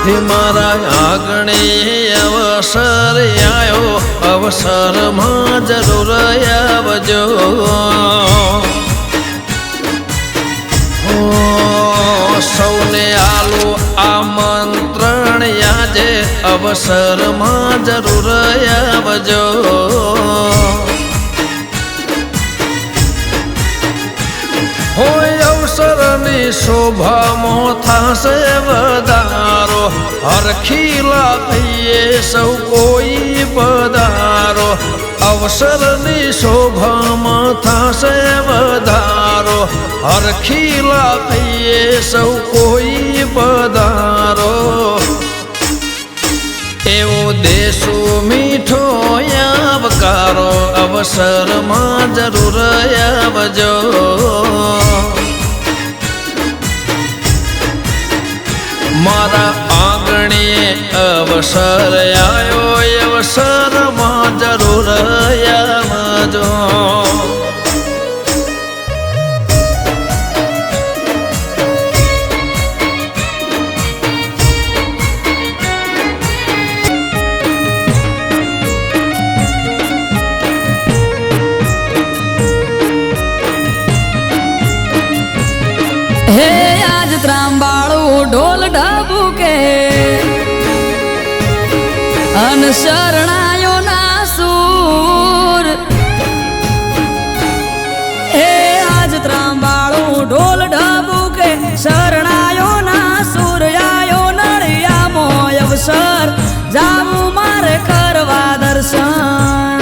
હે મારા આગણે અવસર આયો, અવસરમાં જરૂર આવજો. સૌને આલો આમંત્રણ આજે, અવસરમાં જરૂર આવજો. હોય અવસરની શોભામાં થાશે વધારો, હરખીલા થઈએ સૌ કોઈ પધારો. અવસરની શોભામાં થાશે વધારો, હરખીલા થઈએ સૌ કોઈ પધારો. એવો દેશો મીઠો આવકારો, અવસરમાં જરૂર આવજો. મારા આંગણે અવસર આયો, અવસરમાં જરૂર આવજો. હે આજ ત્રાંબાળું ઢોલ ઢબુકે અન શરણાયો ના સૂર. હે આજ ત્રાંબાળું ઢોલ ઢબુકે શરણાયો ના સૂર. આયો નળિયામો અવસર જાવું મારે કરવા દર્શન.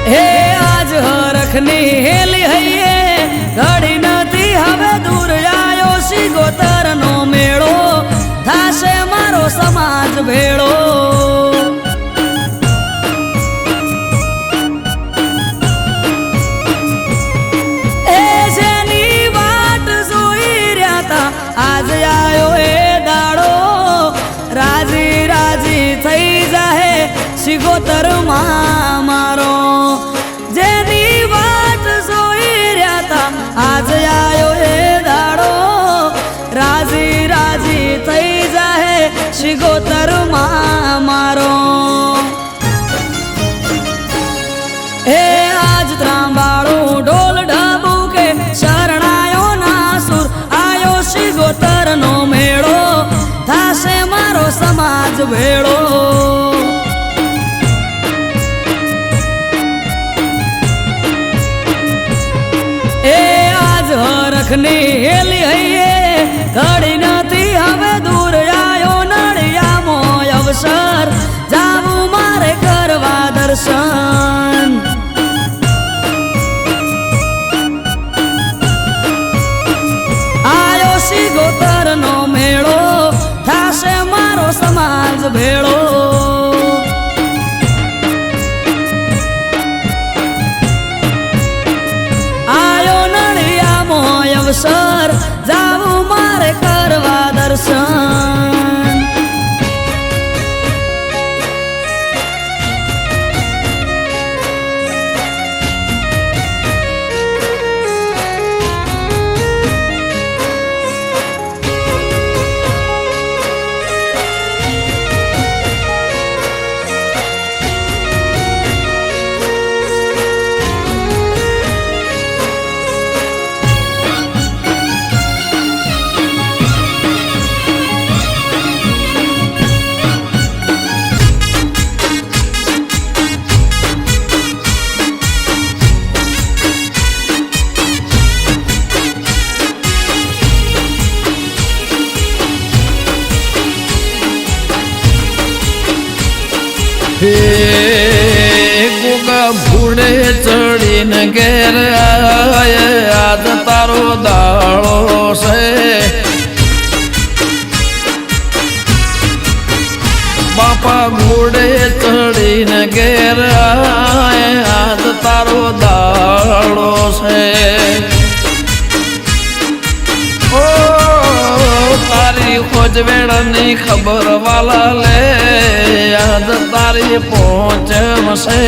હે આજ હરખની હેલી હૈયે ઘડી નથી હવે દૂર. આયો સિગોતરનો મેળો થાશે મારો સમાજ ભેળો. એ જેની વાટ જોઈ રહ્યા તા આજ આયો એ દાડો. રાજી રાજી થઈ જાહે સિગોતરમાં મારો. જેની વાટ જોઈ રહ્યા તા આજ આયો એ દાડો. રાજી રાજી થઈ જાહે સિગોતરમાં મારો. હે આજ ત્રાંબાળું ઢોલ ઢબુકે શરણાયો ના સુર. આયો સિગોતરનો મેળો થાશે મારો સમાજ ભેળો. એ આજ હરખની હેલી હૈયે ઘડી નથી હવે દૂર. આયો નળિયામો અવસર જાવું મારે કરવા દર્શન. આયો સિગોતરનો મેળો થાશે મારો સમાજ ભેળો. અવસર જાવું મારે કરવા દર્શન. ગોગા ભૂડે ચડીને ઘેર આય, આજ તારો દાળો છે. બાપા ઘોડે ચડીને ઘેર આય, આજ તારો દાળો છે. તારી ખોજવેળની ખબર વાલા લે, યાદ તારી પહોંચમશે.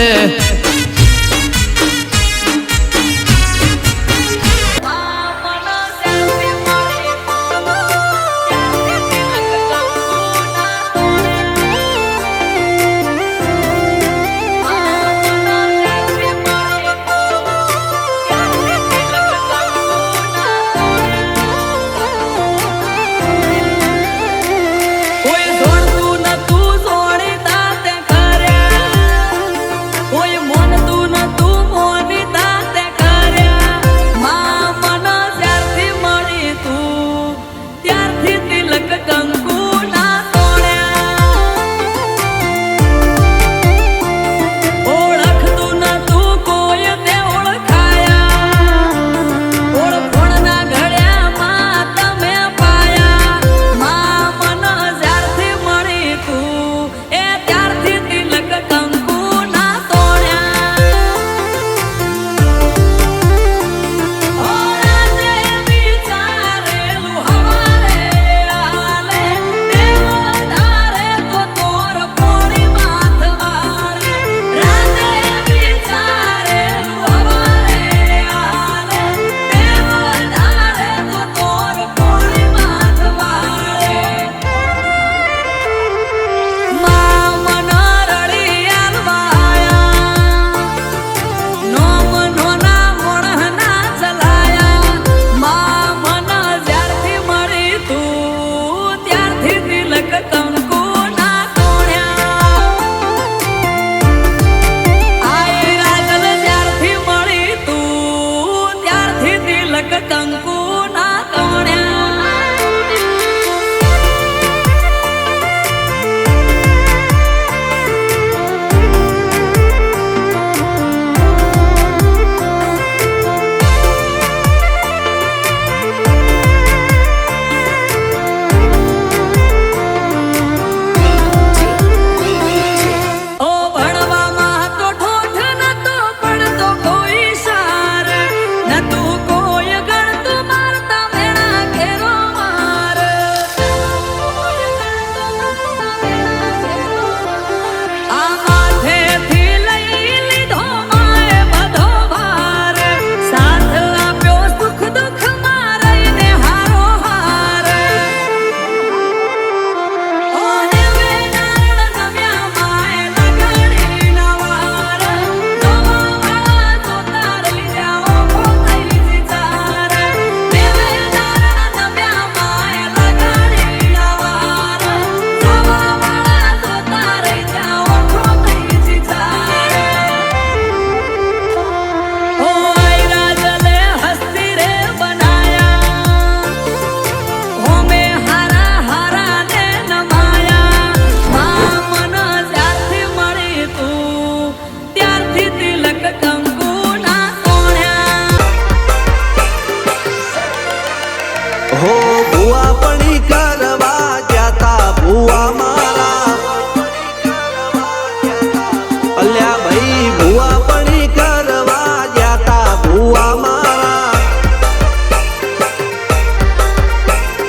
ભુવા પણી કરવા જાતા ભુવા મારા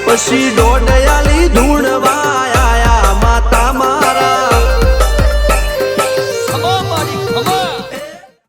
પછી દોડયાલી ધૂણવા